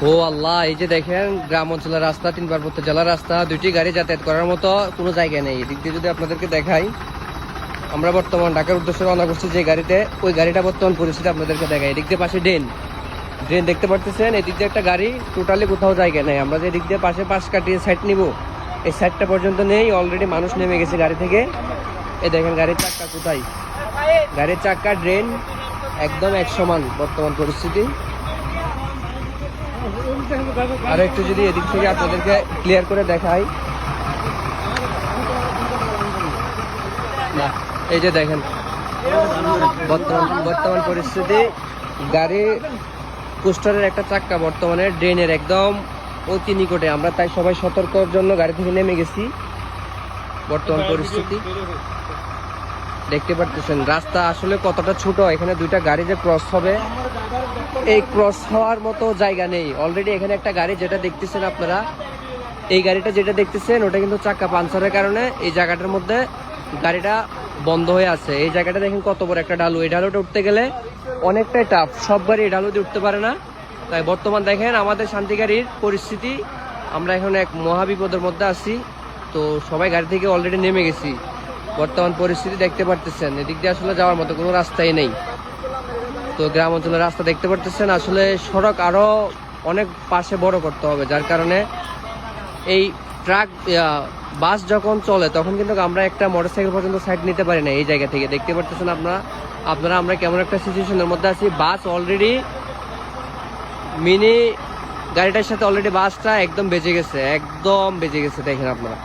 ও আল্লাহ, এই যে দেখেন গ্রাম অঞ্চলের রাস্তা, 3 পার্বত্য জেলার রাস্তা, দুইটি গাড়ি যাতায়াত করার মতো কোনো জায়গা নেই। এদিক দিয়ে যদি আপনাদেরকে দেখাই, আমরা বর্তমান ঢাকার উদ্দেশ্যে রওনা করছি যে গাড়িতে, ওই গাড়িটা বর্তমান পরিস্থিতি আপনাদেরকে দেখাই। এদিক দিয়ে পাশে ড্রেন দেখতে পারতেছেন, এদিক দিয়ে একটা গাড়ি, টোটালি কোথাও জায়গা নেই। আমরা যে এদিক দিয়ে পাশ কাটিয়ে সাইড নিব, এই সাইডটা পর্যন্ত নেই। অলরেডি মানুষ নেমে গেছে গাড়ি থেকে। এই দেখেন গাড়ির চাক্কা কোথায়, গাড়ির চাক্কা ড্রেন একদম এক সমান বর্তমান পরিস্থিতি। আর একটু যদি এদিক থেকে আপনাদেরকে ক্লিয়ার করে দেখাই, না এই যে দেখেন বর্তমান পরিস্থিতি, গাড়ি কোস্টারের একটা চাক্কা বর্তমানে ড্রেনের একদম অতি নিকটে। আমরা তাই সবাই সতর্কর জন্য গাড়ি থেকে নেমে গেছি। বর্তমান পরিস্থিতি দেখতে পারতেছেন, রাস্তা আসলে কতটা ছোট। এখানে দুইটা গাড়ি যে ক্রস হবে, এই ক্রস হওয়ার মতো জায়গা নেই। অলরেডি এখানে একটা গাড়ি যেটা দেখতেছেন আপনারা, এই গাড়িটা যেটা দেখতেছেন ওটা কিন্তু চাক্কা পাঞ্চারের কারণে এই জায়গাটার মধ্যে গাড়িটা বন্ধ হয়ে আছে। এই জায়গাটা দেখেন কত বড় একটা ঢালু, এই ঢালুটা উঠতে গেলে অনেকটাই টাফ, সব গাড়ি এই ঢালু দিয়ে উঠতে পারে না। তাই বর্তমান দেখেন আমাদের শান্তি গাড়ির পরিস্থিতি, আমরা এখন এক মহাবিপদের মধ্যে আছি। তো সবাই গাড়ি থেকে অলরেডি নেমে গেছি। বর্তমান পরিস্থিতি দেখতে পারতেছেন, এদিক দিয়ে আসলে যাওয়ার মতো কোনো রাস্তাই নেই। তো গ্রাম অঞ্চলের রাস্তা দেখতে পারতেছেন, আসলে সড়ক আরো অনেক পাশে বড় করতে হবে, যার কারণে এই ট্রাক বাস যখন চলে তখন কিন্তু আমরা একটা মোটরসাইকেল পর্যন্ত সাইড নিতে পারি না। এই জায়গা থেকে দেখতে পারতেছেন আপনারা আমরা কেমন একটা সিচুয়েশনের মধ্যে আছি। বাস অলরেডি মিনি গাড়িটার সাথে অলরেডি বাসটা একদম বেজে গেছে, দেখেন আপনারা।